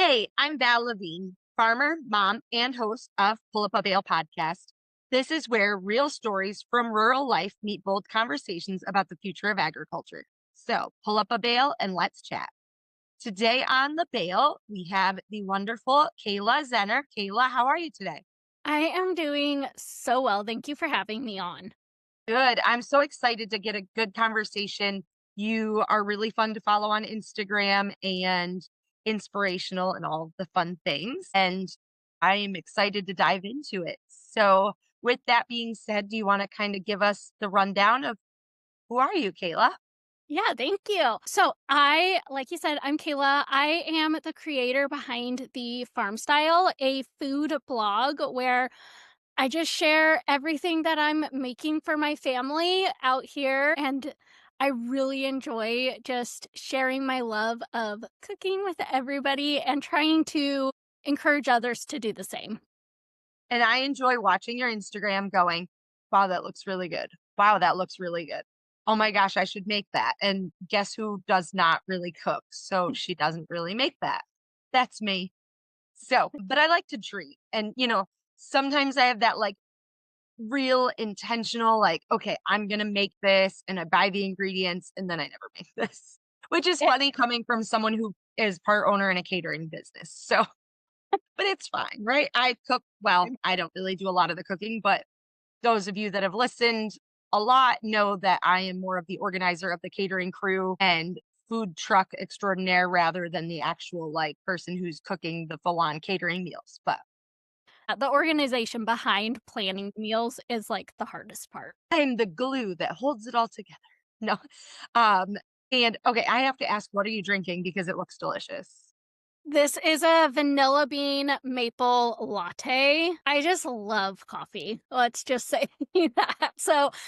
Hey, I'm Val Lavigne, farmer, mom, and host of Pull Up a Bale podcast. This is where real stories from rural life meet bold conversations about the future of agriculture. So pull up a bale and let's chat. Today on the bale, we have the wonderful Kayla Zenner. Kayla, how are you today? I am doing so well. Thank you for having me on. Good. I'm so excited to get a good conversation. You are really fun to follow on Instagram and inspirational and all the fun things. And I am excited to dive into it. So, with that being said, do you want to kind of give us the rundown of who are you, Kayla? Yeah, thank you. Like you said, I'm Kayla. I am the creator behind the Farm Style, a food blog where I just share everything that I'm making for my family out here. And I really enjoy just sharing my love of cooking with everybody and trying to encourage others to do the same. And I enjoy watching your Instagram going, wow, that looks really good. Wow, that looks really good. Oh my gosh, I should make that. And guess who does not really cook? So she doesn't really make that. That's me. So, but I like to treat. And, sometimes I have that like real intentional, like, okay, I'm going to make this and I buy the ingredients and then I never make this, which is funny coming from someone who is part owner in a catering business. So, but it's fine, right? I cook well. I don't really do a lot of the cooking, but those of you that have listened a lot know that I am more of the organizer of the catering crew and food truck extraordinaire rather than the actual like person who's cooking the full on catering meals. But The organization behind planning meals is like the hardest part. I'm the glue that holds it all together. No. Um, and okay, I have to ask, what are you drinking? Because it looks delicious. This is a vanilla bean maple latte. I just love coffee. Let's just say that.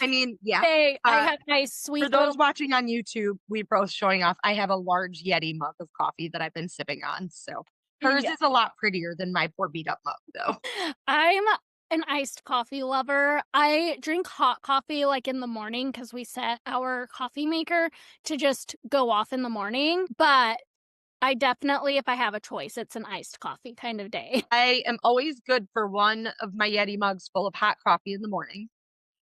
I mean, yeah. Hey, I Uh, have my for sweet those little. watching on YouTube, we both showing off. I have a large Yeti mug of coffee that I've been sipping on. So hers Yeah. is a lot prettier than my poor beat up mug, though. I'm an iced coffee lover. I drink hot coffee like in the morning because we set our coffee maker to just go off in the morning. But I definitely, if I have a choice, it's an iced coffee kind of day. I am always good for one of my Yeti mugs full of hot coffee in the morning.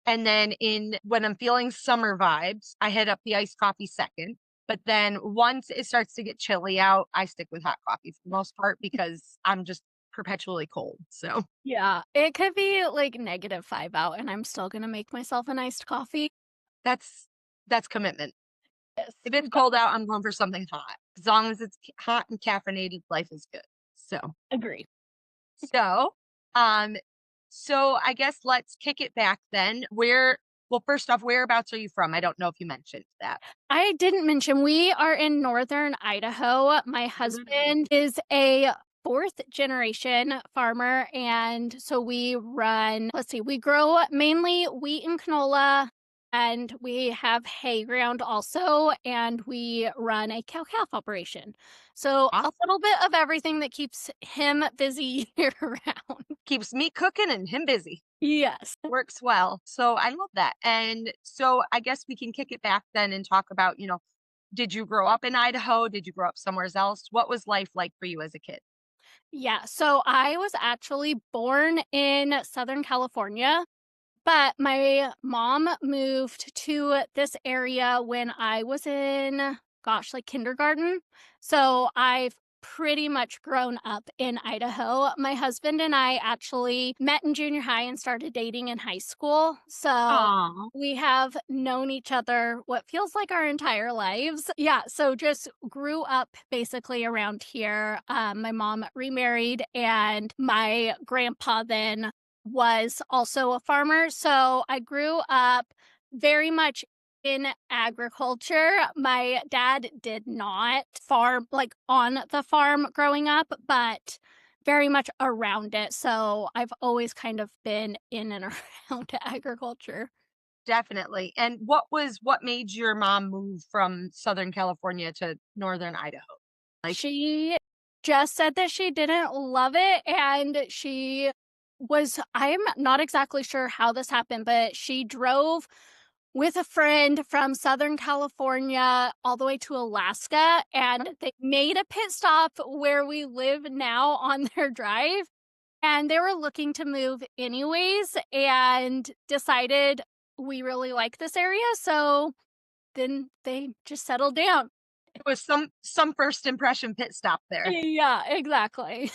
And then in when I'm feeling summer vibes, I hit up the iced coffee second. But then once it starts to get chilly out, I stick with hot coffee for the most part because I'm just perpetually cold. So Yeah, it could be like -5 out and I'm still gonna make myself an iced coffee. that's that's commitment. Yes. If it's cold out, I'm going for something hot. As long as it's hot and caffeinated, life is good. So Agree. so um so I guess let's kick it back then. Well, first off, whereabouts are you from? I don't know if you mentioned that. I didn't mention we are in northern Idaho. My husband is a fourth generation farmer, and so we run let's see, we grow mainly wheat and canola, and we have hay ground also, and we run a cow-calf operation. So, a Awesome. little bit of everything that keeps him busy year-round. Keeps me cooking and him busy. Yes. Works well. So I love that. And so I guess we can kick it back then and talk about, did you grow up in Idaho? Did you grow up somewhere else? What was life like for you as a kid? Yeah, so I was actually born in Southern California, but my mom moved to this area when I was in, gosh, like kindergarten. So I've pretty much grown up in Idaho. My husband and I actually met in junior high and started dating in high school. So Aw. we have known each other what feels like our entire lives. Yeah, so just grew up basically around here. My mom remarried, and my grandpa then was also a farmer. So I grew up very much in agriculture. My dad did not farm, like on the farm growing up, but very much around it. So I've always kind of been in and around agriculture. Definitely. And what made your mom move from Southern California to Northern Idaho? Like, She just said that she didn't love it, and I'm not exactly sure how this happened, but she drove with a friend from Southern California all the way to Alaska, and they made a pit stop where we live now on their drive, and they were looking to move anyways and decided we really like this area, so then they just settled down. It was some first impression pit stop there. Yeah, exactly.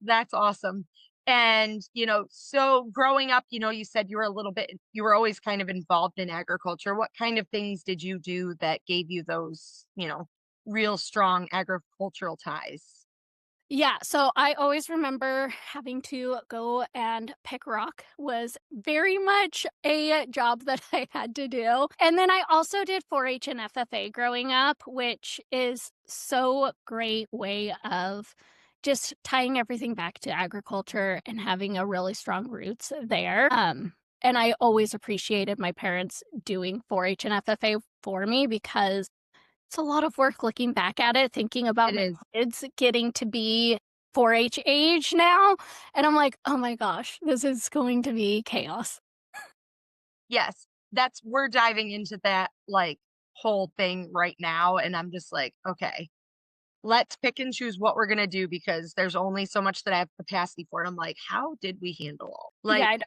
That's awesome. And, so growing up, you said you were always kind of involved in agriculture. What kind of things did you do that gave you those, real strong agricultural ties? Yeah, so I always remember having to go and pick rock was very much a job that I had to do. And then I also did 4-H and FFA growing up, which is so great way of just tying everything back to agriculture and having a really strong roots there. And I always appreciated my parents doing 4-H and FFA for me because it's a lot of work looking back at it, thinking about It my is. kids getting to be 4-H age now, and I'm like, "Oh my gosh, this is going to be chaos." Yes. We're diving into that like whole thing right now. And I'm just like, okay, let's pick and choose what we're gonna do because there's only so much that I have capacity for. And I'm like, how did we handle Yeah, like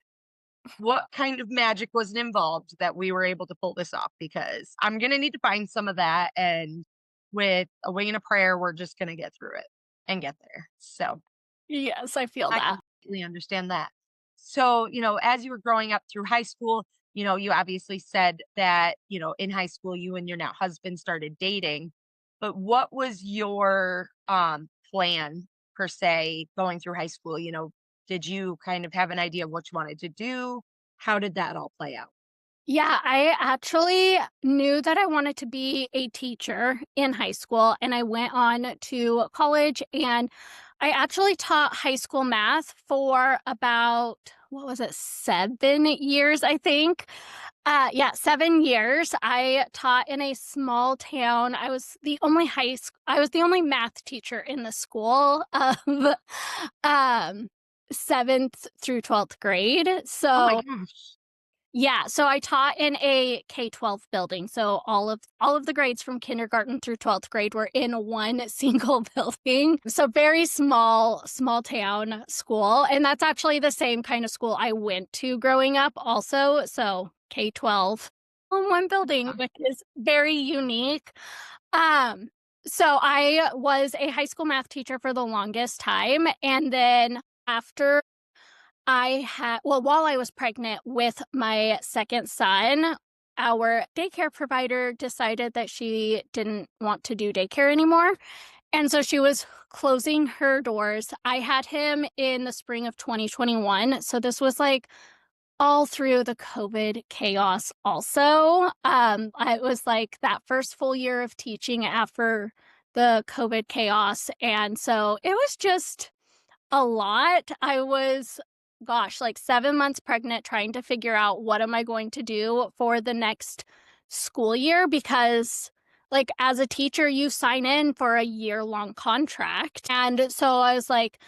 what kind of magic was involved that we were able to pull this off? Because I'm gonna need to find some of that, and with a wing and a prayer, we're just gonna get through it and get there. So yes, I feel I that. completely understand that. So, as you were growing up through high school, you obviously said that, in high school you and your now husband started dating. But what was your plan per se going through high school? Did you kind of have an idea of what you wanted to do? How did that all play out? Yeah, I actually knew that I wanted to be a teacher in high school, and I went on to college, and I actually taught high school math for about, what was it, 7 years, I think. Yeah, 7 years. I taught in a small town. I was the only math teacher in the school of, um, 7th through 12th grade. Oh my So gosh. yeah, so I taught in a K-12 building, so all of the grades from kindergarten through 12th grade were in one single building. So very small town school, and that's actually the same kind of school I went to growing up also, so K-12 in one building, Yeah. which is very unique. Um, so I was a high school math teacher for the longest time, and then after while I was pregnant with my second son, our daycare provider decided that she didn't want to do daycare anymore. And so she was closing her doors. I had him in the spring of 2021. So this was like all through the COVID chaos, also. It was like that first full year of teaching after the COVID chaos. And so it was just a lot. I was, gosh, like 7 months pregnant trying to figure out what am I going to do for the next school year because like as a teacher you sign in for a year-long contract. And so I was like,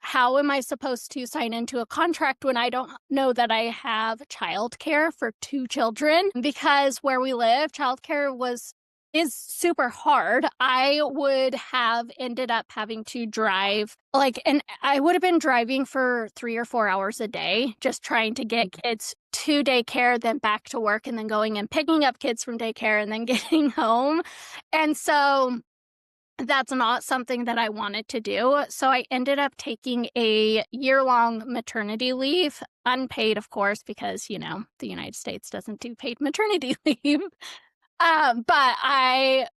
how am I supposed to sign into a contract when I don't know that I have childcare for 2 children? Because where we live, childcare is super hard. I would have ended up having to drive and I would have been driving for 3 or 4 hours a day just trying to get kids to daycare, then back to work, and then going and picking up kids from daycare and then getting home. And so that's not something that I wanted to do. So I ended up taking a year-long maternity leave, unpaid, of course, because, the United States doesn't do paid maternity leave. But I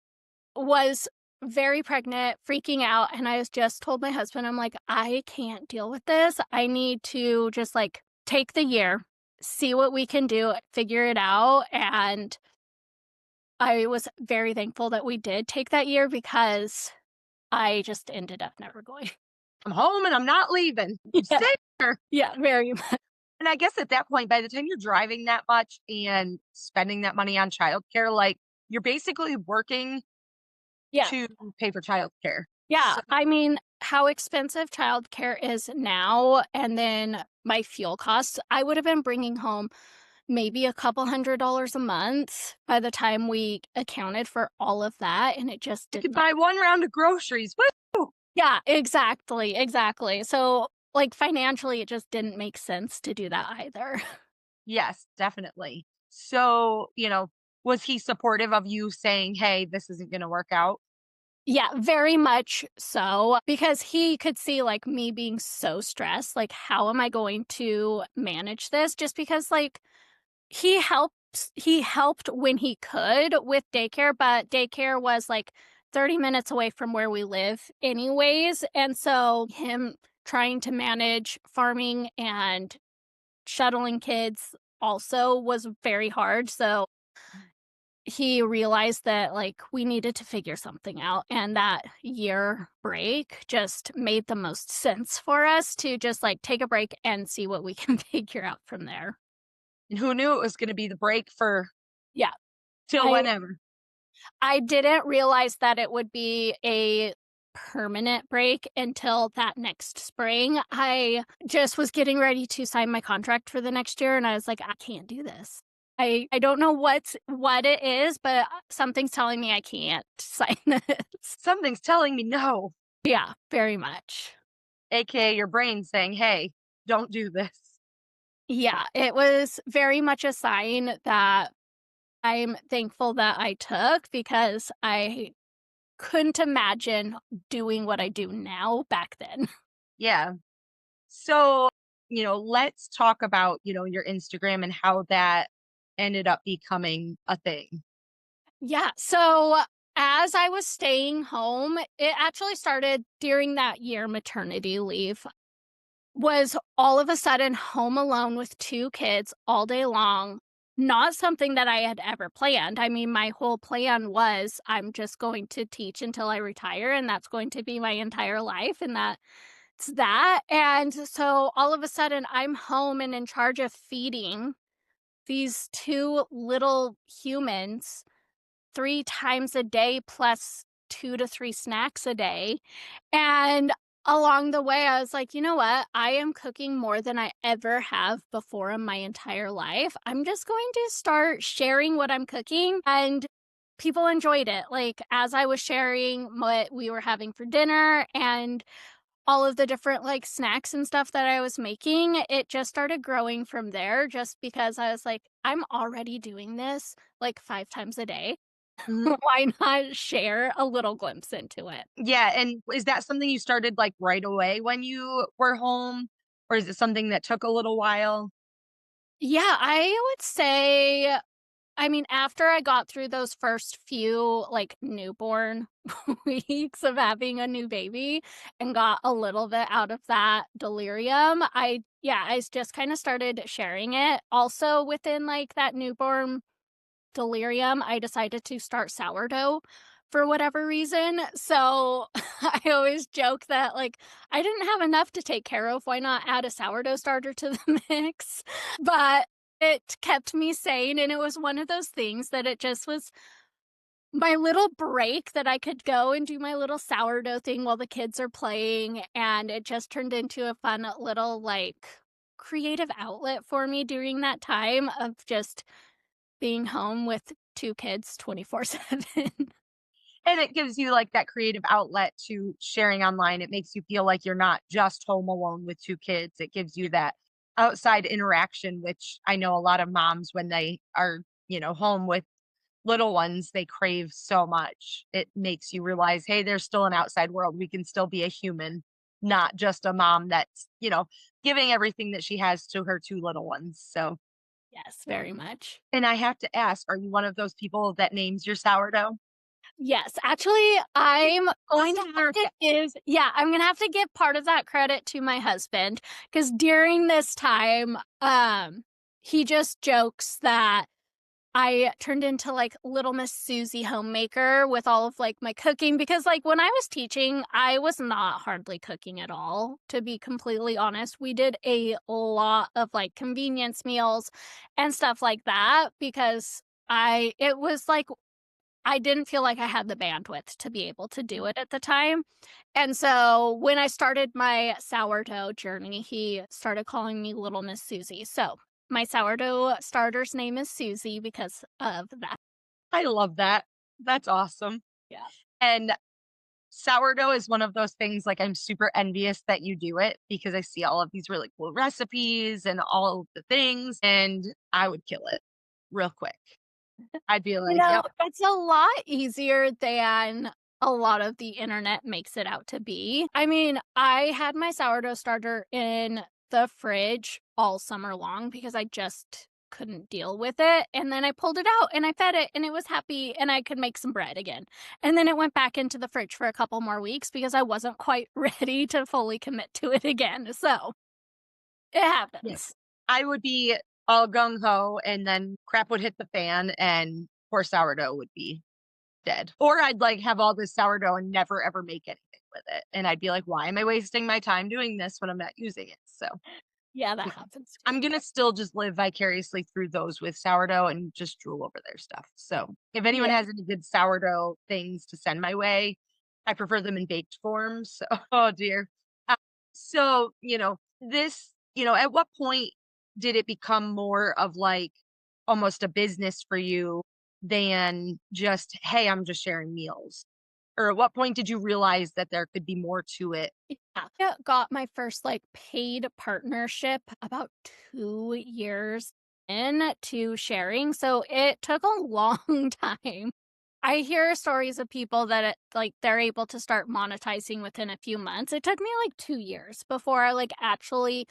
was very pregnant, freaking out, and I was just told my husband, I'm like, I can't deal with this. I need to just like take the year, see what we can do, figure it out. And I was very thankful that we did take that year because I just ended up never going. I'm home and I'm not leaving. I'm Yeah, staying here. yeah, very much. And I guess at that point, by the time you're driving that much and spending that money on childcare, like you're basically working Yeah, to pay for childcare. yeah. So I mean, how expensive childcare is now, and then my fuel costs. I would have been bringing home maybe a couple $100 a month by the time we accounted for all of that, and it just You did could not. buy one round of groceries. Woo! Yeah, exactly, exactly. So, like, financially, it just didn't make sense to do that either. Yes, definitely. So, was he supportive of you saying, "Hey, this isn't gonna work out"? Yeah, very much so, because he could see, like, me being so stressed, like, how am I going to manage this? Just because, like, he helped when he could with daycare, but daycare was, like, 30 minutes away from where we live anyways, and so him trying to manage farming and shuttling kids also was very hard, so he realized that, like, we needed to figure something out, and that year break just made the most sense for us to just, like, take a break and see what we can figure out from there. And who knew it was gonna be the break for Yeah. till I whenever? I didn't realize that it would be a permanent break until that next spring. I just was getting ready to sign my contract for the next year, and I was like, "I can't do this." I don't know what it is, but something's telling me I can't sign this. Something's telling me no, Yeah, very much. AKA your brain saying, "Hey, don't do this." Yeah, it was very much a sign that I'm thankful that I took because I couldn't imagine doing what I do now back then. Yeah. So, let's talk about, your Instagram and how that ended up becoming a thing. Yeah, so as I was staying home, it actually started during that year maternity leave. Was all of a sudden home alone with 2 kids all day long, not something that I had ever planned. I mean, my whole plan was I'm just going to teach until I retire, and that's going to be my entire life, and that's that. And so all of a sudden, I'm home and in charge of feeding these 2 little humans 3 times a day plus 2 to 3 snacks a day, and along the way, I was like, "You know what? I am cooking more than I ever have before in my entire life. I'm just going to start sharing what I'm cooking," and people enjoyed it. Like, as I was sharing what we were having for dinner and all of the different, like, snacks and stuff that I was making, it just started growing from there just because I was like, "I'm already doing this, like, 5 times a day. Mhm. Why not share a little glimpse into it?" Yeah, and is that something you started, like, right away when you were home, or is it something that took a little while? Yeah, I would say I mean, after I got through those first few, like, newborn weeks of having a new baby and got a little bit out of that delirium, I just kinda started sharing it. Also, within, like, that newborn delirium, I decided to start sourdough for whatever reason. So I always joke that, like, I didn't have enough to take care of. Why not add a sourdough starter to the mix? But it kept me sane. And it was one of those things that it just was my little break that I could go and do my little sourdough thing while the kids are playing. And it just turned into a fun little, like, creative outlet for me during that time of just being home with 2 kids 24/7. And it gives you, like, that creative outlet to sharing online. It makes you feel like you're not just home alone with 2 kids. It gives you that outside interaction, which I know a lot of moms, when they are, home with little ones, they crave so much. It makes you realize, "Hey, there's still an outside world. We can still be a human, not just a mom that's, giving everything that she has to her 2 little ones." So, Yes, very much. and I have to ask, are you one of those people that names your sourdough? Yes, actually, I'm gonna have to give part of that credit to my husband because during this time, he just jokes that I turned into, like, Little Miss Susie homemaker with all of, like, my cooking because, like, when I was teaching, I was not hardly cooking at all, to be completely honest. We did a lot of, like, convenience meals and stuff like that because it was like I didn't feel like I had the bandwidth to be able to do it at the time. And so when I started my sourdough journey, he started calling me Little Miss Susie. So My sourdough starter's name is Susie because of that. I love that. That's awesome. Yeah. And sourdough is one of those things, like, I'm super envious that you do it because I see all of these really cool recipes and all of the things, and I would kill it real quick. I'd be You like, know, "Yep." it's a lot easier than a lot of the internet makes it out to be. I mean, I had my sourdough starter in the fridge all summer long because I just couldn't deal with it, and then I pulled it out and I fed it and it was happy and I could make some bread again. And then it went back into the fridge for a couple more weeks because I wasn't quite ready to fully commit to it again. So, it Yeah. happens. I would be all gung ho, and then crap would hit the fan, and poor sourdough would be dead. Or I'd like have all this sourdough and never ever make anything with it. And I'd be like, why am I wasting my time doing this when I'm not using it? So, Yeah, that you know, happens too. I'm gonna still just live vicariously through those with sourdough and just drool over their stuff. So if anyone Yeah. has any good sourdough things to send my way, I prefer them in baked form. So oh dear. So, at what point did it become more of like almost a business for you than just, hey, I'm just sharing meals? Or at what point did you realize that there could be more to it? Yeah, got my first, like, paid partnership about 2 years into sharing, so it took a long time. I hear stories of people that they're able to start monetizing within a few months. It took me, like, 2 years before I, like, actually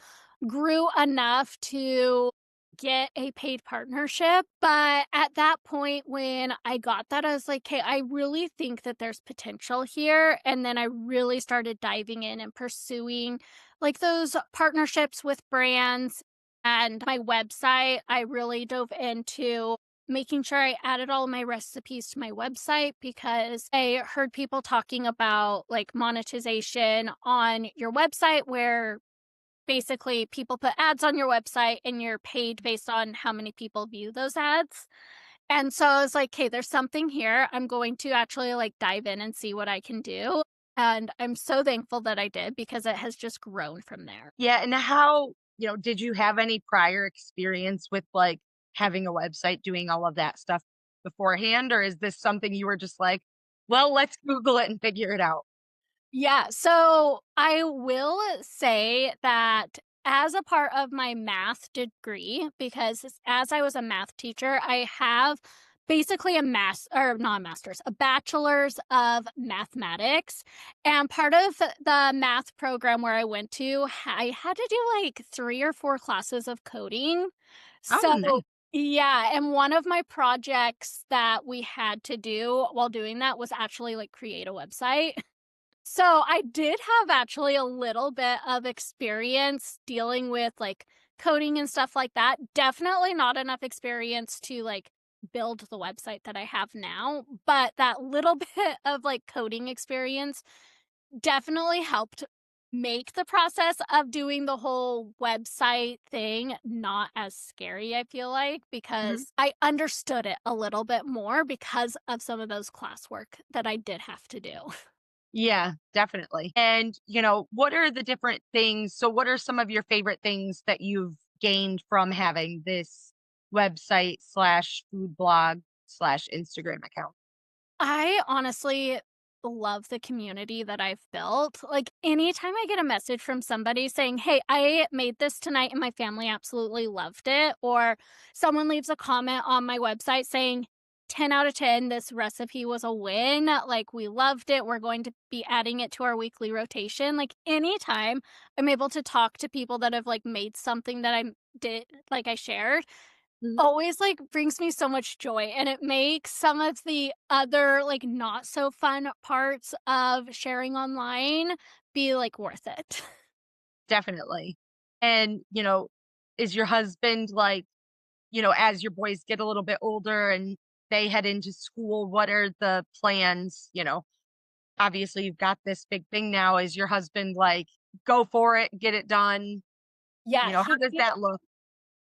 grew enough to get a paid partnership, but at that point when I got that, I was like, "Hey, I really think that there's potential here," and then I really started diving in and pursuing, like, those partnerships with brands, and my website, I really dove into making sure I added all of my recipes to my website because I heard people talking about, like, monetization on your website where basically people put ads on your website and you're paid based on how many people view those ads. And so I was like, "Okay, there's something here. I'm going to actually, like, dive in and see what I can do." And I'm so thankful that I did because it has just grown from there. Yeah, and did you have any prior experience with, like, having a website, doing all of that stuff beforehand, or is this something you were just like, "Well, let's Google it and figure it out?" Yeah, so I will say that as a part of my math degree, because as I was a math teacher, I have basically a or not a master's, a bachelor's of mathematics. And part of the math program where I went to, I had to do like 3 or 4 classes of coding. Oh, nice. So yeah, and one of my projects that we had to do while doing that was actually like create a website. So, I did have actually a little bit of experience dealing with, like, coding and stuff like that. Definitely not enough experience to, like, build the website that I have now, but that little bit of, like, coding experience definitely helped make the process of doing the whole website thing not as scary, I feel like, Mhm. because I understood it a little bit more because of some of those classwork that I did have to do. Yeah, definitely. And, what are the different things what are some of your favorite things that you've gained from having this website/food blog/Instagram account? I honestly love the community that I've built. Like, anytime I get a message from somebody saying, "Hey, I made this tonight and my family absolutely loved it," or someone leaves a comment on my website saying, 10 out of 10, this recipe was a win. Like, we loved it. We're going to be adding it to our weekly rotation. Like, anytime I'm able to talk to people that have like made something that I did, like I shared, Mhm. always, like, brings me so much joy, and it makes some of the other, like, not so fun parts of sharing online be, like, worth it. Definitely. And, is your husband like, as your boys get a little bit older and they head into school, what are the plans? Obviously you've got this big thing now. Is your husband like, go for it, get it done? Yeah, How does that look?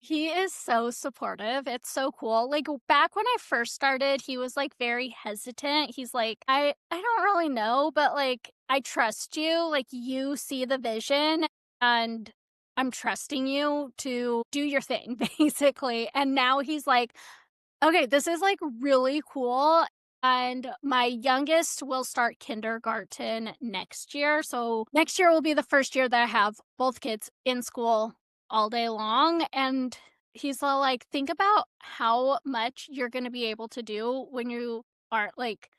he is so supportive, it's so cool. Like, back when I first started, he was, like, very hesitant. He's like, "I don't really know, but, like, I trust you, like, you see the vision, and I'm trusting you to do your thing, basically. And now he's like, okay, this is like really cool. And my youngest will start kindergarten next year. So next year will be the first year that I have both kids in school all day long. And he's all like, think about how much you're going to be able to do when you aren't like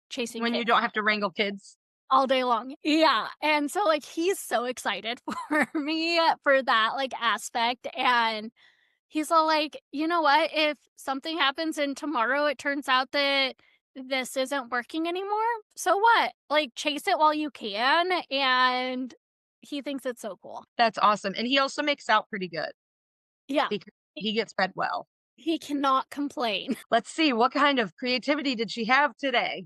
chasing When you kids don't have to wrangle kids. all day long. Yeah, and so, like, he's so excited for me for that, like, aspect, and he's all like, "You know what? If something happens and tomorrow it turns out that this isn't working anymore, so what? Like, chase it while you can," and he thinks it's so cool. That's awesome. And he also makes out pretty good Yeah. because He he gets fed well. he cannot complain. Let's see, what kind of creativity did she have today?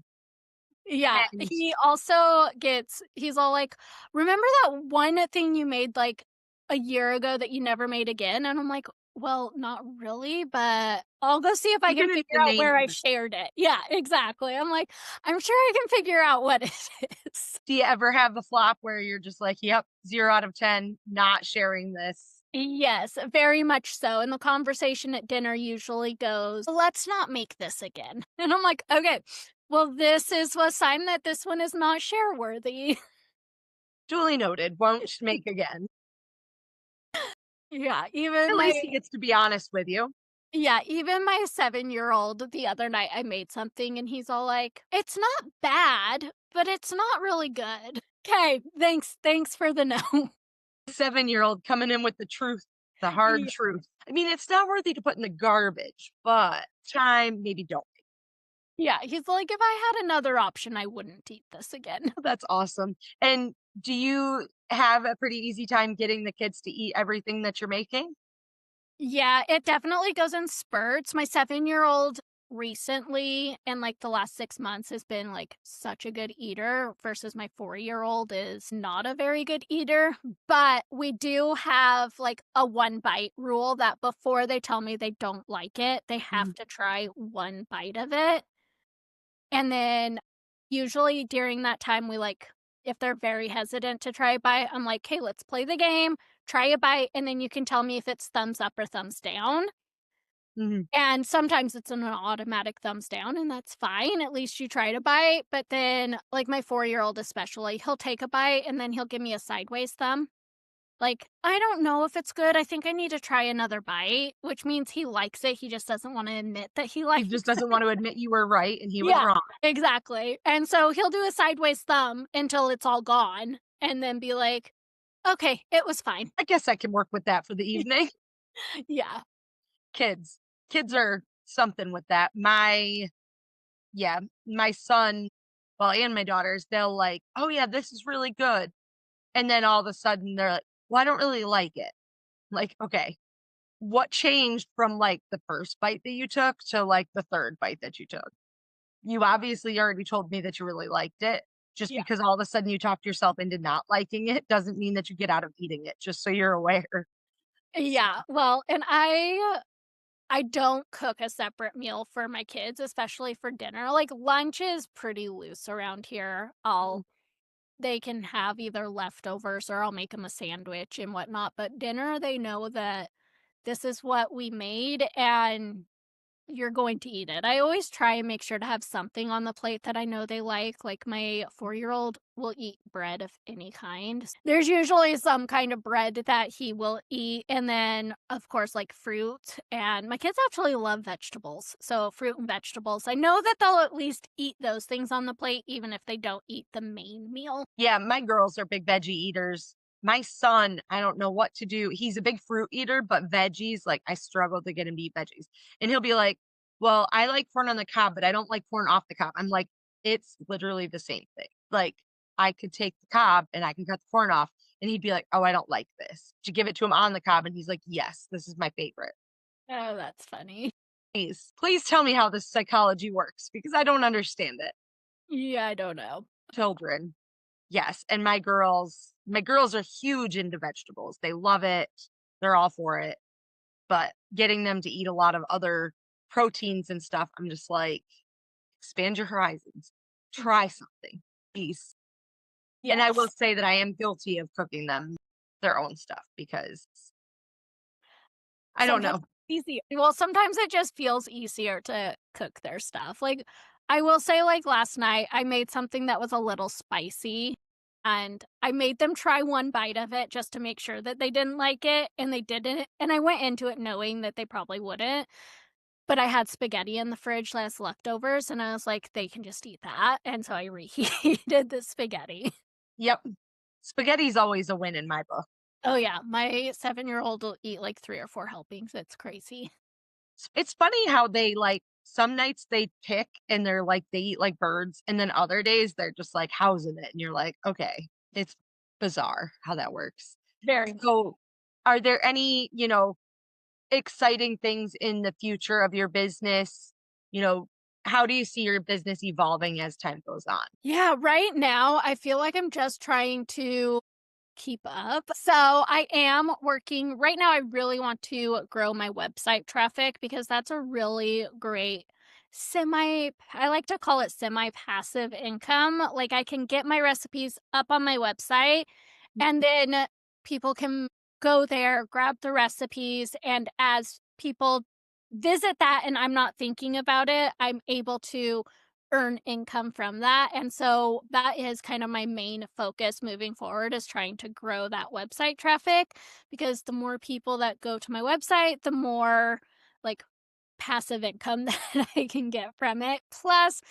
Yeah, And he also gets he's all like, "Remember that one thing you made, like, a year ago that you never made again?" And I'm like, "Well, not really, but I'll go see if I I'm can gonna need figure the out name where of I it. shared it." Yeah, exactly. I'm like, "I'm sure I can figure out what it is." Do you ever have the flop where you're just like, "Yep, 0 out of 10, not sharing this." Yes, very much so, and the conversation at dinner usually goes, "Let's not make this again." And I'm like, "Okay, well, this is a sign that this one is not share worthy." Duly noted, won't make again. Yeah, even At my least he gets to be honest with you. Yeah, even my 7-year-old, the other night, I made something and he's all like, "It's not bad, but it's not really good." Okay, thanks for the no. 7-year-old coming in with the truth, the hard Ye truth. I mean, it's not worthy to put in the garbage, but time, maybe don't. yeah, he's like, "If I had another option, I wouldn't eat this again." That's awesome. And do you have a pretty easy time getting the kids to eat everything that you're making? Yeah, it definitely goes in spurts. My 7-year-old recently, in, like, the last 6 months, has been, like, such a good eater versus my 4-year-old is not a very good eater, but we do have, like, a one-bite rule that before they tell me they don't like it, they have Mhm. to try one bite of it, and then usually during that time, we, like if they're very hesitant to try a bite, I'm like, "Okay, let's play the game, try a bite, and then you can tell me if it's thumbs up or thumbs down." Mhm. And sometimes it's an automatic thumbs down, and that's fine, at least you tried a bite, but then, like, my 4-year-old especially, he'll take a bite, and then he'll give me a sideways thumb. Like, "I don't know if it's good, I think I need to try another bite," which means he likes it, he just doesn't wanna admit that he He likes just it. doesn't want to admit you were right and he was Yeah, wrong. exactly, and so he'll do a sideways thumb until it's all gone, and then be like, "Okay, it was fine." I guess I can work with that for the evening. Yeah. Kids. Kids are something with that. Yeah, my son, well, and my daughters, they'll like, "Oh yeah, this is really good." And then all of a sudden they're like, "Well, I don't really like it." Like, okay, what changed from like the first bite that you took to like the third bite that you took? You obviously already told me that you really liked it. Just Yeah. because all of a sudden you talked yourself into not liking it doesn't mean that you get out of eating it, just so you're aware. Yeah, well, and I don't cook a separate meal for my kids, especially for dinner. Like, lunch is pretty loose around here. Mhm. They can have either leftovers or I'll make them a sandwich and whatnot, but dinner, they know that this is what we made and you're going to eat it. I always try and make sure to have something on the plate that I know they like my 4-year-old will eat bread of any kind. There's usually some kind of bread that he will eat, and then, of course, like, fruit, and my kids actually love vegetables, so fruit and vegetables. I know that they'll at least eat those things on the plate even if they don't eat the main meal. Yeah, my girls are big veggie eaters. My son, I don't know what to do. He's a big fruit eater, but veggies, like I struggle to get him to eat veggies. And he'll be like, "Well, I like corn on the cob, but I don't like corn off the cob." I'm like, "It's literally the same thing." Like, I could take the cob and I can cut the corn off. And he'd be like, "Oh, I don't like this." To give it to him on the cob, and he's like, "Yes, this is my favorite." Oh, that's funny. Please tell me how this psychology works because I don't understand it. Yeah, I don't know. Children. Yes, and my girls are huge into vegetables. They love it. They're all for it. But getting them to eat a lot of other proteins and stuff, I'm just like, expand your horizons. Try something, please. And I will Yes. say that I am guilty of cooking them. their own stuff because I don't Sometimes know. it's easier. Well, sometimes it just feels easier to cook their stuff. Like, I will say, like, last night, I made something that was a little spicy, and I made them try one bite of it just to make sure that they didn't like it, and they didn't, and I went into it knowing that they probably wouldn't, but I had spaghetti in the fridge as leftovers, and I was like, "They can just eat that," and so I reheated the spaghetti. Yep. Spaghetti's always a win in my book. Oh, yeah, my seven-year-old will eat, like, 3 or 4 helpings, it's crazy. It's funny how they like some nights they pick and they're like they eat like birds, and then other days they're just like housing it, and you're like, okay, it's bizarre how that works. Very much. So, are there any, exciting things in the future of your business? You know, how do you see your business evolving as time goes on? Yeah, right now, I feel like I'm just trying to keep up. So I am working right now. I really want to grow my website traffic because that's a really great I like to call it semi passive income. Like I can get my recipes up on my website and then people can go there, grab the recipes, and as people visit that and I'm not thinking about it, I'm able to earn income from that. And so that is kind of my main focus moving forward is trying to grow that website traffic because the more people that go to my website, the more like passive income that I can get from it. Plus,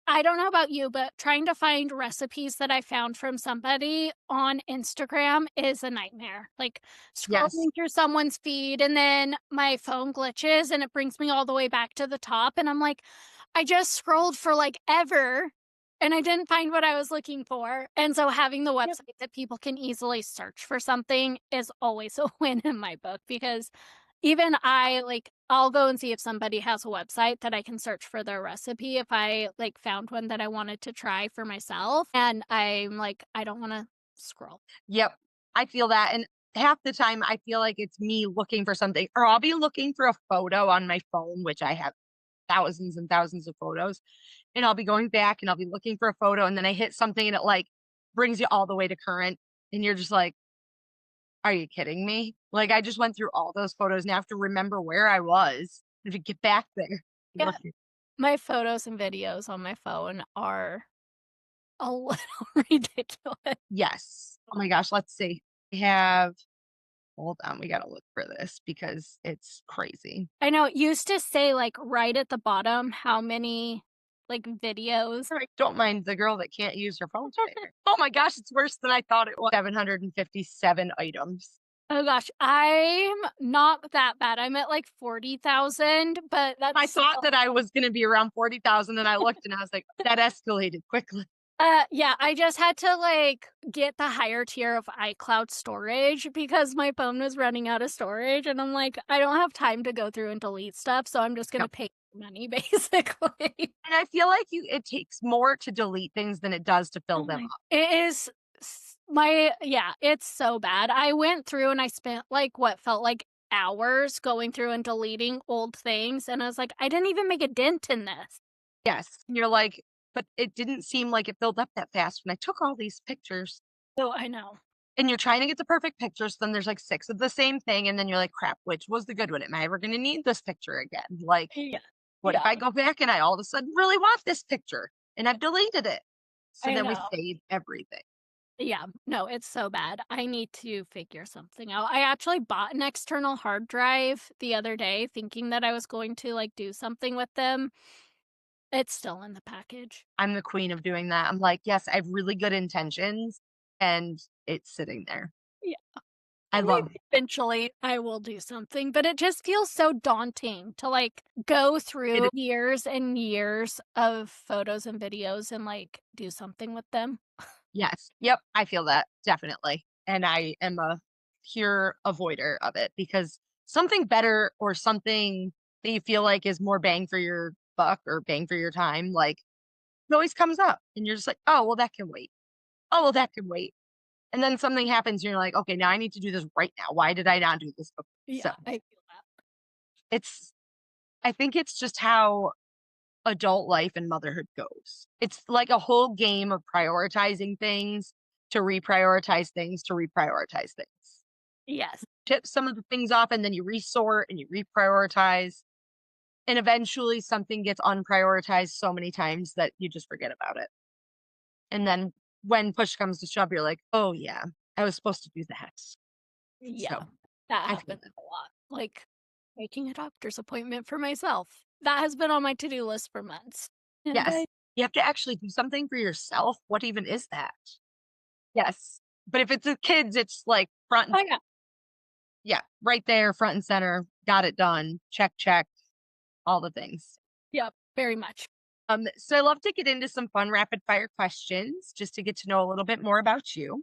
I don't know about you, but trying to find recipes that I found from somebody on Instagram is a nightmare. Like Yes. scrolling through someone's feed and then my phone glitches and it brings me all the way back to the top. And I'm like, I just scrolled for like ever and I didn't find what I was looking for. And so having the Yep. website that people can easily search for something is always a win in my book because even I'll go and see if somebody has a website that I can search for their recipe if I, like, found one that I wanted to try for myself, and I'm like, I don't wanna scroll. Yep. I feel that. And half the time I feel like it's me looking for something, or I'll be looking for a photo on my phone, which I have thousands and thousands of photos. And I'll be going back and I'll be looking for a photo. And then I hit something and it like brings you all the way to current. And you're just like, are you kidding me? Like I just went through all those photos and I have to remember where I was to get back there. Yeah, Look, my photos and videos on my phone are a little ridiculous. yes. Oh my gosh. Let's see. We have, hold on. We got to look for this because it's crazy. I know it used to say, like, right at the bottom how many, like, videos. Alright, don't mind the girl that can't use her phone today. Oh my gosh, it's worse than I thought it was. 757 items. Oh gosh, I'm not that bad. I'm at, like, 40,000, but I that's thought that I was gonna be around 40,000 and I looked and I was like, "That escalated quickly." Yeah, I just had to, like, get the higher tier of iCloud storage because my phone was running out of storage, and I'm like, "I don't have time to go through and delete stuff, so I'm just gonna Yep. pay money, basically." And I feel like you it takes more to delete things than it does to fill Oh them my up. It is s my yeah, it's so bad. I went through and I spent, like, what felt like hours going through and deleting old things, and I was like, "I didn't even make a dent in this." Yes, and you're like, "But it didn't seem like it filled up that fast when I took all these pictures." Oh, I know. And you're trying to get the perfect pictures, then there's like 6 of the same thing, and then you're like, "Crap, which was the good one? Am I ever gonna need this picture again?" Like, Yeah. what if Yeah, I go back and I all of a sudden really want this picture and I've deleted it? So I then we know. save everything. Yeah, no, it's so bad. I need to figure something out. I actually bought an external hard drive the other day thinking that I was going to, like, do something with them. It's still in the package. I'm the queen of doing that. I'm like, yes, I have really good intentions and it's sitting there. Yeah, I maybe love eventually I will do something, but it just feels so daunting to, like, go it. through years and years of photos and videos and, like, do something with them. Yes. Yep. I feel that definitely. And I am a pure avoider of it because something better or something that you feel like is more bang for your buck or bang for your time, like it always comes up and you're just like, oh, well, that can wait. Oh, well, that can wait. And then something happens and you're like, okay, now I need to do this right now. Why did I not do this before? So Yeah, I feel that. it's, I think it's just how adult life and motherhood goes. It's like a whole game of prioritizing things to reprioritize things, to reprioritize things. Yes. Tip some of the things off and then you resort and you reprioritize. And eventually something gets unprioritized so many times that you just forget about it. And then when push comes to shove, you're like, oh yeah, I was supposed to do that. Yeah. So That I feel happens a lot. Like making a doctor's appointment for myself. That has been on my to-do list for months. And yes. I You have to actually do something for yourself. What even is that? Yes. But if it's the kids, it's like oh yeah. yeah, right there, front and center. Got it done. Check, check, all the things. Yep. Very much. So I love to get into some fun rapid fire questions just to get to know a little bit more about you.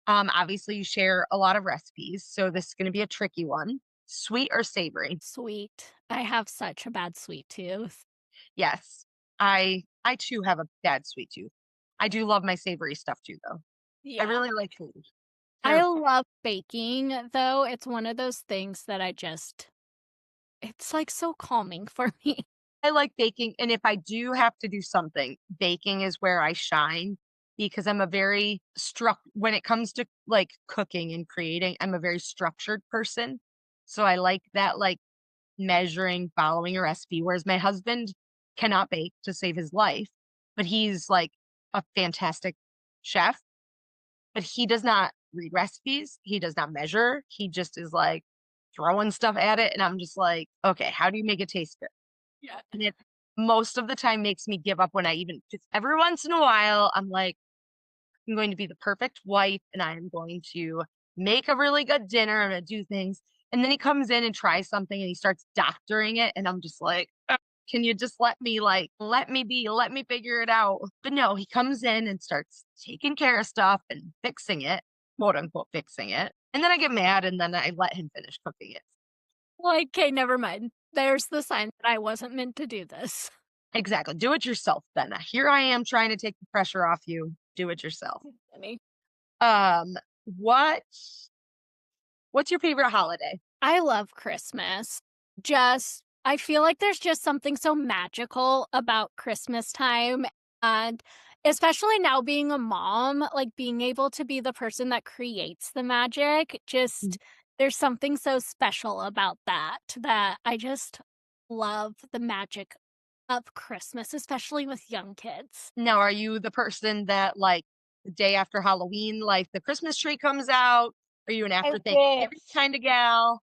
Obviously you share a lot of recipes, so this is going to be a tricky one. Sweet or savory? Sweet. I have such a bad sweet tooth. Yes. I too have a bad sweet tooth. I do love my savory stuff too though. I Yeah. really like food. I Terrible. love baking though. It's one of those things that it's like so calming for me. I like baking, and if I do have to do something, baking is where I shine because I'm a very struck when it comes to like cooking and creating, I'm a very structured person. So I like that like measuring, following a recipe, whereas my husband cannot bake to save his life, but he's like a fantastic chef, but he does not read recipes. He does not measure. He just is like throwing stuff at it. And I'm just like, okay, how do you make it taste good? Yeah. And it most of the time makes me give up when I even just every once in a while, I'm like, I'm going to be the perfect wife and I am going to make a really good dinner. I'm going to do things. And then he comes in and tries something and he starts doctoring it. And I'm just like, can you just let me be, let me figure it out. But no, he comes in and starts taking care of stuff and fixing it, quote unquote, fixing it. And then I get mad and then I let him finish cooking it. Like, okay, never mind. There's the sign that I wasn't meant to do this. Exactly. Do it yourself then. Here I am trying to take the pressure off you. Do it yourself. Funny. Um, what what's your favorite holiday? I love Christmas. I feel like there's just something so magical about Christmas time. And especially now being a mom, like being able to be the person that creates the magic, Mm. there's something so special about that I just love the magic of Christmas, especially with young kids. Now, are you the person that like the day after Halloween, like the Christmas tree comes out? Are you an I after Thanksgiving wish. kind of gal?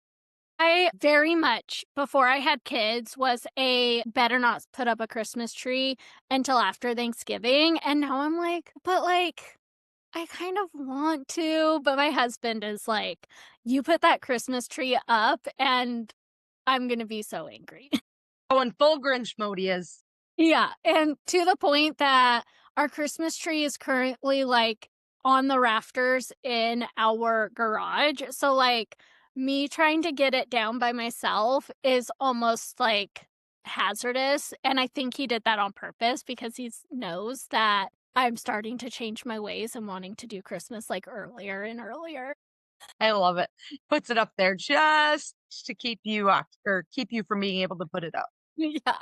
I very much, before I had kids, was a better not put up a Christmas tree until after Thanksgiving, and now I'm like, "But, like, I kind of want to," but my husband is like, "You put that Christmas tree up, and I'm gonna be so angry." Oh, in full Grinch mode he is. Yeah, and to the point that our Christmas tree is currently, like, on the rafters in our garage, so, like, me trying to get it down by myself is almost, like, hazardous, and I think he did that on purpose because he knows that I'm starting to change my ways and wanting to do Christmas, like, earlier and earlier. I love it. Puts it up there just to keep you or keep you from being able to put it up. Yeah,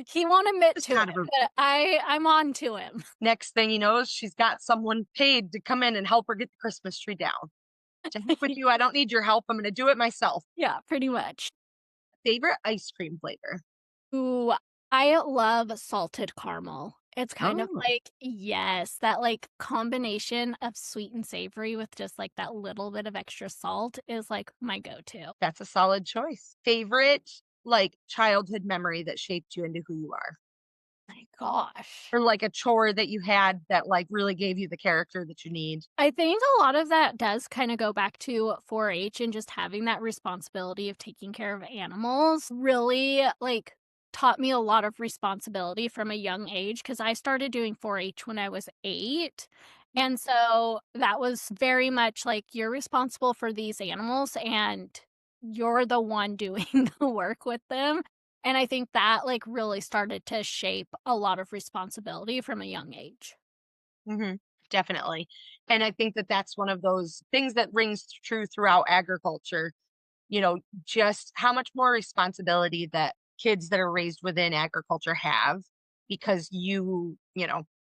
he won't admit Just to it, kind of a but I'm on to him. next thing you know, she's got someone paid to come in and help her get the Christmas tree down. To heck with you, I don't need your help. I'm gonna do it myself. Yeah, pretty much. Favorite ice cream flavor? Ooh, I love salted caramel. It's kind of Oh, like yes, that, like, combination of sweet and savory with just, like, that little bit of extra salt is, like, my go-to. that's a solid choice. Favorite, like, childhood memory that shaped you into who you are? My gosh. Or like a chore that you had that, like, really gave you the character that you need? I think a lot of that does kinda go back to 4-H and just having that responsibility of taking care of animals really, like, taught me a lot of responsibility from a young age because I started doing 4-H when I was 8, and so that was very much like, "You're responsible for these animals, and you're the one doing the work with them," and I think that, like, really started to shape a lot of responsibility from a young age. Mhm. Definitely. And I think that that's one of those things that rings true throughout agriculture, just how much more responsibility that kids that are raised within agriculture have because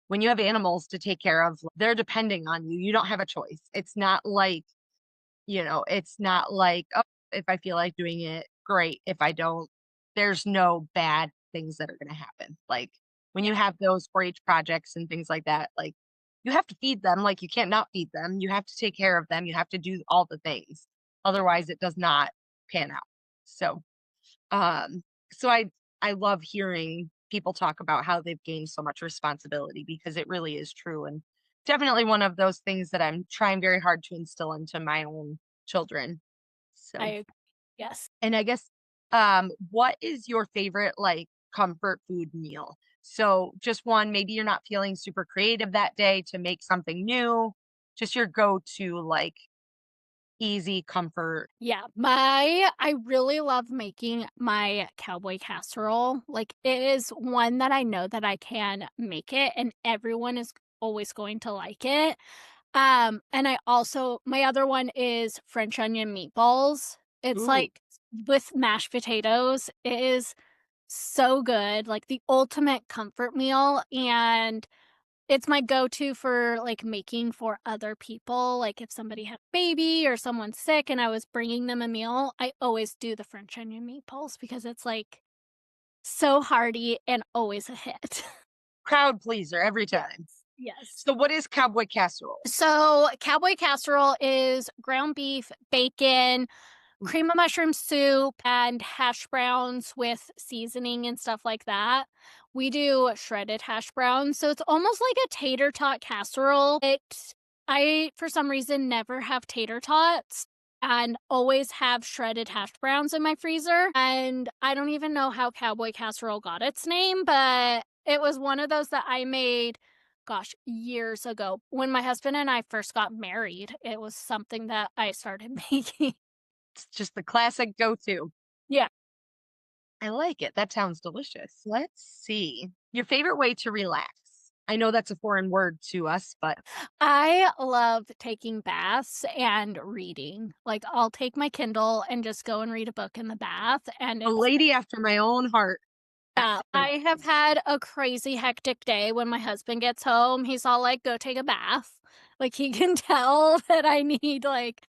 when you have animals to take care of, they're depending on you. You don't have a choice. It's not like, it's not like, oh, if I feel like doing it, great. If I don't, there's no bad things that are going to happen. Like when Yeah, you have those 4-H projects and things like that, like you have to feed them. Like you can't not feed them. You have to take care of them. You have to do all the things. Otherwise, it does not pan out. So, um, so I love hearing people talk about how they've gained so much responsibility because it really is true and definitely one of those things that I'm trying very hard to instill into my own children. So, I yes. and I guess what is your favorite like comfort food meal? So, just one, maybe you're not feeling super creative that day to make something new, just your go-to like easy comfort. Yeah, I really love making my cowboy casserole. Like, it is one that I know that I can make it and everyone is always going to like it. And I also my other one is French onion meatballs. It's Ooh, like with mashed potatoes. It is so good, like the ultimate comfort meal, and it's my go-to for, like, making for other people, like, if somebody had a baby or someone's sick and I was bringing them a meal, I always do the French onion meatballs because it's, like, so hearty and always a hit. crowd pleaser every Yes, time. yes. So, what is cowboy casserole? So, cowboy casserole is ground beef, bacon, cream of mushroom soup, and hash browns with seasoning and stuff like that. We do shredded hash browns, so it's almost like a tater tot casserole. I, for some reason, never have tater tots and always have shredded hash browns in my freezer. And I don't even know how cowboy casserole got its name, but it was one of those that I made, gosh, years ago. When my husband and I first got married, it was something that I started making. It's just the classic go-to. Yeah. I like it. That sounds delicious. Let's see. Your favorite way to relax? I know that's a foreign word to us, but I love taking baths and reading. Like, I'll take my Kindle and just go and read a book in the bath, and a it's lady after my own heart. yeah, I have had a crazy hectic day when my husband gets home, he's all like, "Go take a bath." Like, he can tell that I need, like,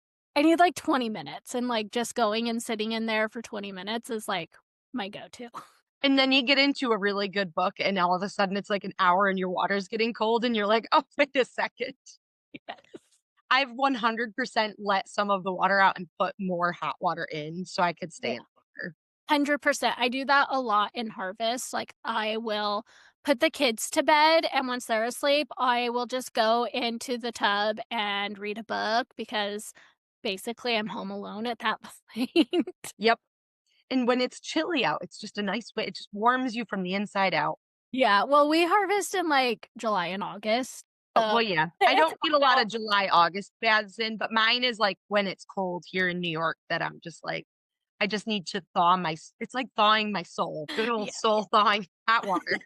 20 minutes, and, like, just going and sitting in there for 20 minutes is, like, my go-to. And then you get into a really good book, and all of a sudden it's like an hour and your water's getting cold, and you're like, oh, wait a second. Yes. I've 100% let some of the water out and put more hot water in so I could stay Yeah. in longer. 100%. I do that a lot in harvest. Like, I will put the kids to bed, and once they're asleep, I will just go into the tub and read a book because basically I'm home alone at that point. Yep. And when it's chilly out, it's just a nice way. It just warms you from the inside out. Yeah, well, we harvest in, like, July and August, Oh, so well, yeah. I it's don't get a lot hot out. of July, August baths in, but mine is like when it's cold here in New York that I'm just like, I just need to thaw it's like thawing my soul, good old Yeah. soul thawing hot water.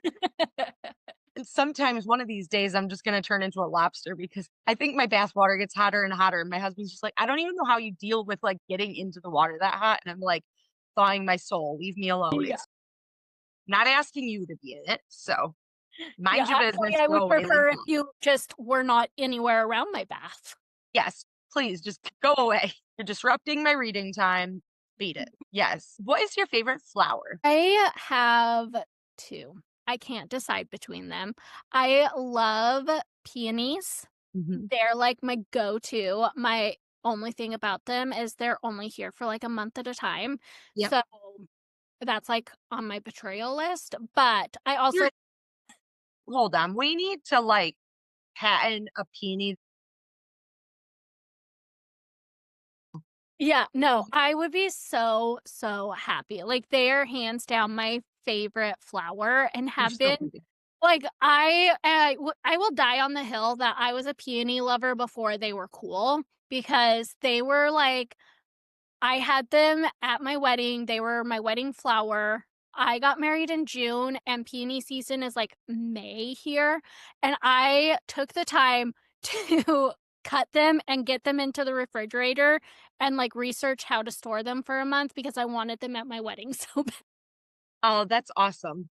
And sometimes one of these days I'm just going to turn into a lobster because I think my bath water gets hotter and hotter. And my husband's just like, I don't even know how you deal with like getting into the water that hot. And I'm like, thawing my soul, leave me alone. Yeah. It's not asking you to be in it. So Yeah, mind your actually, business, I go would away, leave prefer me if alone. you just were not anywhere around my bath. Yes, please just go away. You're disrupting my reading time. Beat it. Yes. What is your favorite flower? I have 2. I can't decide between them. I love peonies. Mhm. They're, like, my go-to. My only thing about them is they're only here for, like, a month at a time. Yep. So, that's, like, on my betrayal list, but I also You're hold on. We need to like patent a peony. yeah, no, I would be so, so happy. Like, they're hands down my favorite flower and They're have so been. pretty. Like, I will die on the hill that I was a peony lover before they were cool, because they were, like, I had them at my wedding, they were my wedding flower. I got married in June, and peony season is, like, May here, and I took the time to cut them and get them into the refrigerator and, like, research how to store them for a month because I wanted them at my wedding so bad. Oh, that's awesome.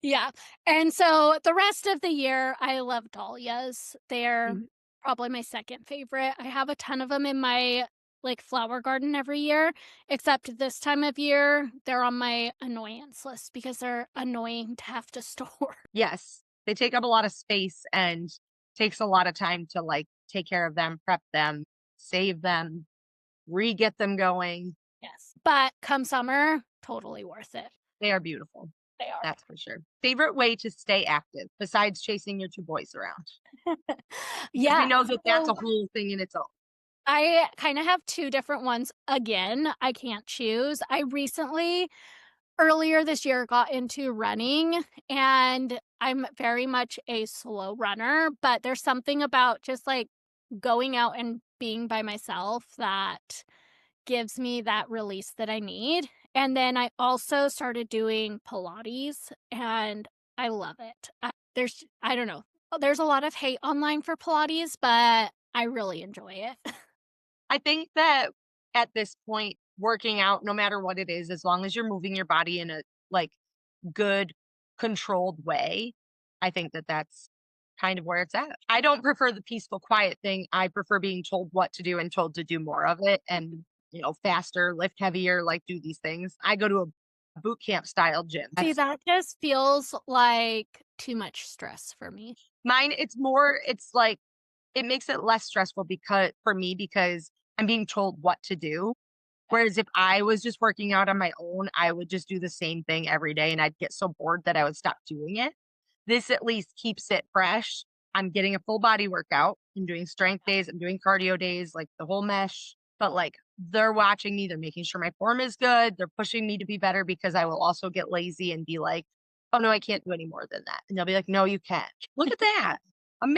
Yeah, and so the rest of the year, I love dahlias. They're Mhm. probably my second favorite. I have a ton of them in my, like, flower garden every year, except this time of year, they're on my annoyance list because they're annoying to have to store. Yes, they take up a lot of space and takes a lot of time to, like, take care of them, prep them, save them, re-get them going. Yes, but come summer, totally worth it. They are beautiful, They are. that's for sure. Favorite way to stay active besides chasing your 2 boys around? Because we Yeah, know that that's so a whole thing in its own. I kinda have 2 different ones. Again, I can't choose. I recently earlier this year got into running, and I'm very much a slow runner, but there's something about just, like, going out and being by myself that gives me that release that I need. And then I also started doing Pilates, and I love it. I don't know. There's a lot of hate online for Pilates, but I really enjoy it. I think that at this point, working out, no matter what it is, as long as you're moving your body in a, like, good, controlled way, I think that that's kind of where it's at. I don't prefer the peaceful, quiet thing. I prefer being told what to do and told to do more of it and, faster, lift heavier, like, do these things. I go to a boot camp style gym. See, That's that just feels like too much stress for me. mine. It's like, it makes it less stressful because for me, because I'm being told what to do. Whereas if I was just working out on my own, I would just do the same thing every day and I'd get so bored that I would stop doing it. This at least keeps it fresh. I'm getting a full body workout. I'm doing strength days. I'm doing cardio days, like the whole mesh. But like they're watching me, they're making sure my form is good. They're pushing me to be better because I will also get lazy and be like, oh no, I can't do any more than that. And they'll be like, no, you can. Look at that.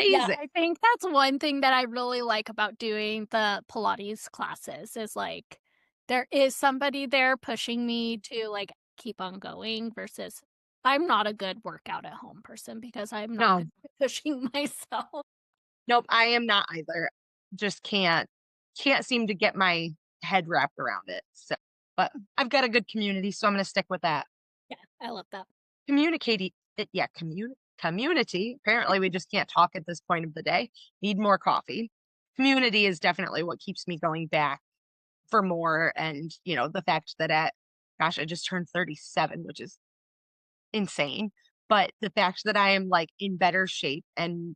Yeah, Amazing. I think that's one thing that I really like about doing the Pilates classes is, like, there is somebody there pushing me to, like, keep on going versus I'm not a good workout at home person because I'm not No, good at pushing myself. nope, I am not either. Just can't seem to get my head wrapped around it. So, but I've got a good community, so I'm gonna stick with that. Yeah, I love that. Communicating yeah, community. Apparently we just can't talk at this point of the day. Need more coffee. Community is definitely what keeps me going back for more and, the fact that gosh, I just turned 37, which is insane. But the fact that I am like in better shape and,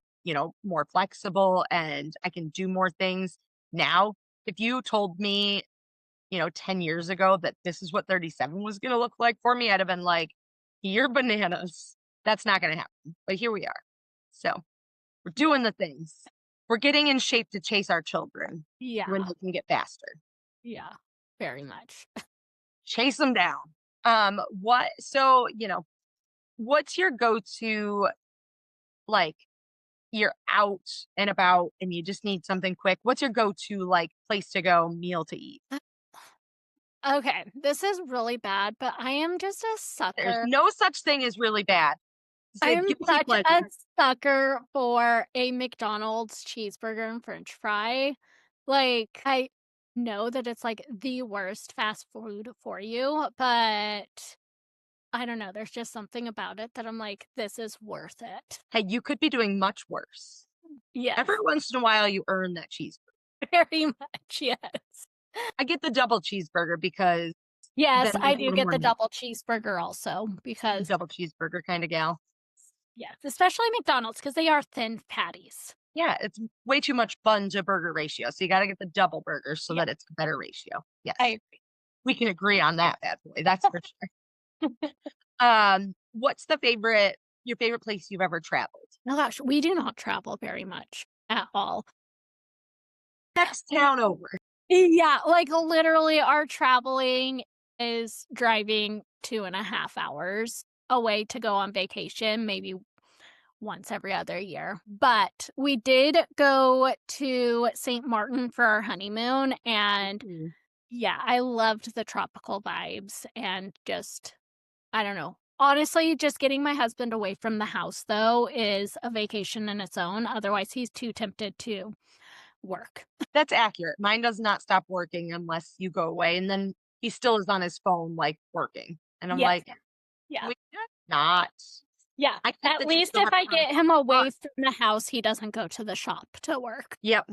more flexible and I can do more things now. If you told me, 10 years ago that this is what 37 was going to look like for me, I'd have been like, you're bananas. That's not going to happen. But here we are. So we're doing the things. We're getting in shape to chase our children when Yeah, they can get faster. yeah, very much. Chase them down. So, what's your go-to, like, you're out and about and you just need something quick. What's your go-to, like, place to go, meal to eat? Okay, this is really bad, but I am just a There's sucker. no such thing as really bad. It's I a am guilty such a pleasure. sucker for a McDonald's cheeseburger and french fry. Like, I know that it's, like, the worst fast food for you, but I don't know, there's just something about it that I'm like, "This is worth it." Hey, you could be doing much worse. Every Yes, once in a while, you earn that cheeseburger. very much, yes. I get the double cheeseburger because Yes, then I there's a do little get more the meat. double cheeseburger also I'm a because double cheeseburger kind of gal. yes, especially McDonald's because they are thin patties. Yeah, it's way too much bun to burger ratio. So you got to get the double burger so Yeah, that it's a better ratio. I Yes, agree. we can agree on that bad boy. That's for sure. What's your favorite place you've ever traveled? Oh gosh, we do not travel very much at all. Next town over. Yeah, like, literally, our traveling is driving 2.5 hours away to go on vacation, maybe once every other year. But we did go to St. Martin for our honeymoon, and Ooh, yeah, I loved the tropical vibes and just I don't know. Honestly, just getting my husband away from the house, though, is a vacation in its own, otherwise he's too tempted to work. that's accurate. Mine does not stop working unless you go away, and then he still is on his phone, like, working, and I'm Yes, like, yeah. "We good?" not. Yeah. I get At that you least still if have I to run get him a run. away from the house, he doesn't go to the shop to work. Yep.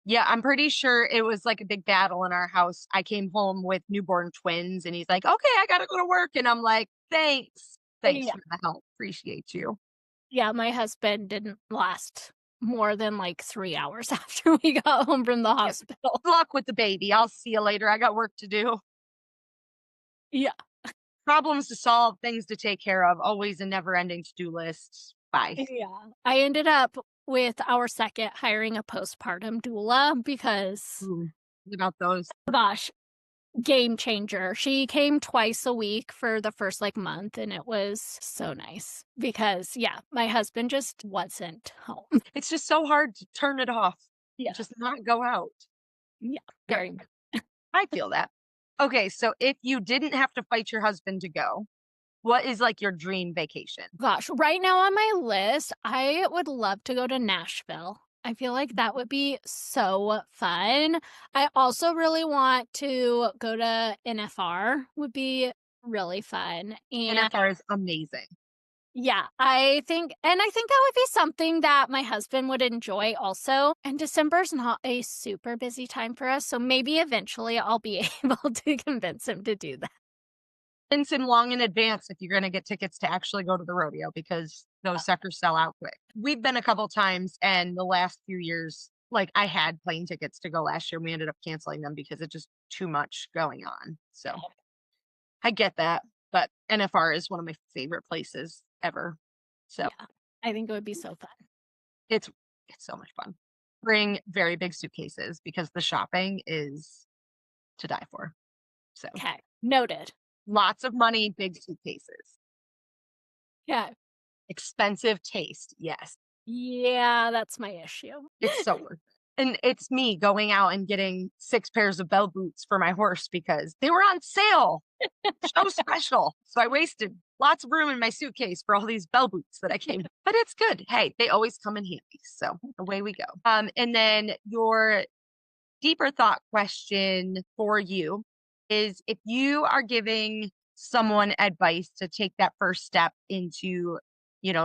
Yeah, I'm pretty sure it was like a big battle in our house. I came home with newborn twins and he's like, "Okay, I gotta go to work." And I'm like, "Thanks. Thanks Yeah. for the help. Appreciate you." Yeah, my husband didn't last more than, like, 3 hours after we got home from the Yep. hospital. Good luck with the baby. I'll see you later. I got work to do. Yeah. Problems to solve, things to take care of, always a never-ending to-do list. Bye. Yeah. I ended up with our second hiring a postpartum doula because, Ooh, what about those? gosh, game changer. She came twice a week for the first, like, month, and it was so nice because, yeah, my husband just wasn't home. It's just so hard to turn it off, Yeah. just not go out. Yeah, Yep, very much. I feel that. Okay, so if you didn't have to fight your husband to go, what is, like, your dream vacation? Gosh, right now on my list, I would love to go to Nashville. I feel like that would be so fun. I also really want to go to NFR, would be really fun. And NFR is amazing. yeah, I think that would be something that my husband would enjoy also. And December's not a super busy time for us, so maybe eventually I'll be able to convince him to do that. Convince him long in advance if you're gonna get tickets to actually go to the rodeo because those suckers sell out quick. We've been a couple times, and the last few years, like, I had plane tickets to go last year, we ended up canceling them because it's just too much going on, so I get that, but NFR is one of my favorite places ever, so Yeah, I think it would be so fun. it's it's so much fun. Bring very big suitcases because the shopping is to die for, so Okay, noted. lots of money, big suitcases. Yeah. Expensive taste, yes. Yeah, that's my issue. It's so worth it. And it's me going out and getting 6 pairs of bell boots for my horse because they were on sale, so special. So I wasted lots of room in my suitcase for all these bell boots that I came but it's good. Hey, they always come in handy, so away we go. And then your deeper thought question for you is if you are giving someone advice to take that first step into,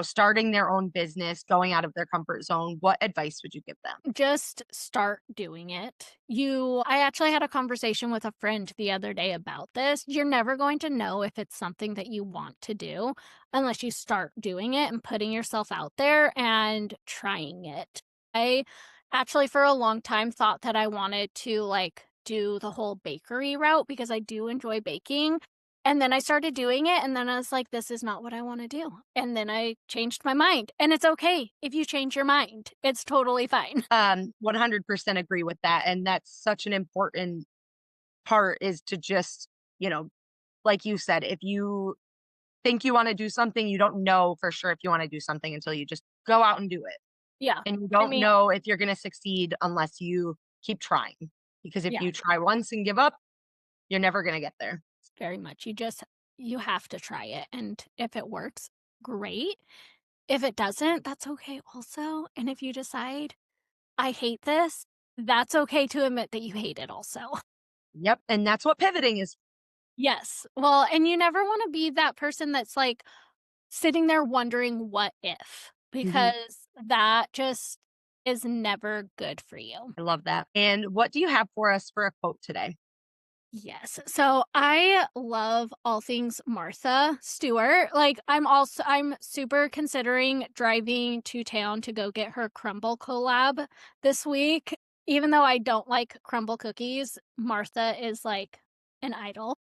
starting their own business, going out of their comfort zone, what advice would you give them? Just start doing it. I actually had a conversation with a friend the other day about this. You're never going to know if it's something that you want to do unless you start doing it and putting yourself out there and trying it. I actually, for a long time, thought that I wanted to do the whole bakery route because I do enjoy baking. And then I started doing it, and then I was like, "This is not what I wanna do." And then I changed my mind, and it's okay if you change your mind. It's totally fine. 100% agree with that. And that's such an important part is to just, you know, like you said, if you think you want to do something, you don't know for sure if you want to do something until you just go out and do it. Yeah. And you I don't mean, know if you're going to succeed unless you keep trying. Because if yeah, you try once and give up, you're never going to get there. very much. You have to try it, and if it works, great. If it doesn't, that's okay also, and if you decide, "I hate this," that's okay to admit that you hate it also. Yep. And that's what pivoting is. Yes. Well, and you never wanna be that person that's, like, sitting there wondering what if, Mhm. because that just is never good for you. I love that. And what do you have for us for a quote today? Yes. So I love all things Martha Stewart. Like I'm super considering driving to town to go get her crumble collab this week. Even though I don't like crumble cookies, Martha is like an idol.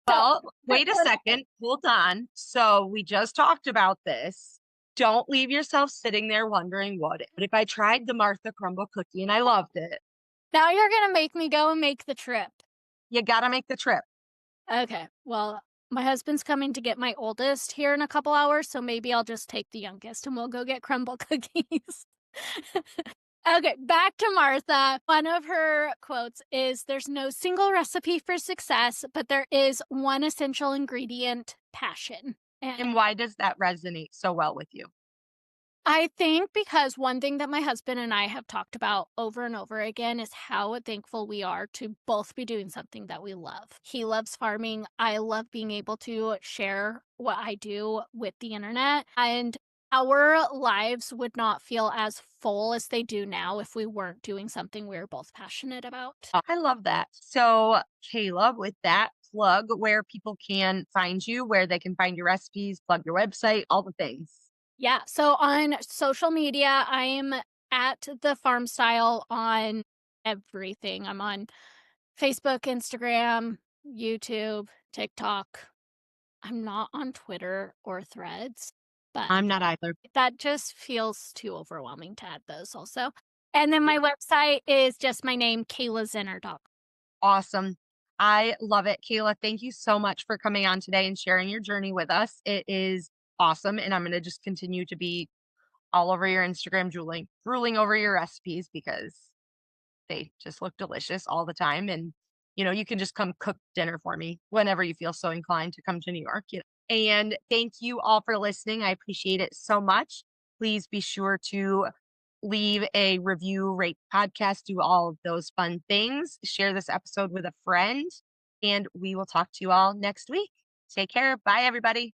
So Well, wait a second. Hold on. So we just talked about this. Don't leave yourself sitting there wondering what if I tried the Martha crumble cookie and I loved it. now you're gonna make me go and make the trip. You gotta make the trip. Okay. Well, my husband's coming to get my oldest here in a couple hours, so maybe I'll just take the youngest and we'll go get crumble cookies. Okay, back to Martha. One of her quotes is there's no single recipe for success, but there is one essential ingredient, passion. And And why does that resonate so well with you? I think because one thing that my husband and I have talked about over and over again is how thankful we are to both be doing something that we love. He loves farming. I love being able to share what I do with the internet. And our lives would not feel as full as they do now if we weren't doing something we are both passionate about. I love that. So, Kayla, with that, plug where people can find you, where they can find your recipes, plug your website, all the things. Yeah. So on social media, I'm at the farm style on everything. I'm on Facebook, Instagram, YouTube, TikTok. I'm not on Twitter or Threads, but I'm not either. that just feels too overwhelming to add those also. And then my website is just my name, KaylaZenner.com. Awesome. I love it. Kayla, thank you so much for coming on today and sharing your journey with us. It is awesome. And I'm going to just continue to be all over your Instagram, drooling over your recipes because they just look delicious all the time. And, you can just come cook dinner for me whenever you feel so inclined to come to New York. And thank you all for listening. I appreciate it so much. Please be sure to leave a review, rate podcast, do all of those fun things. Share this episode with a friend, and we will talk to you all next week. Take care. Bye, everybody.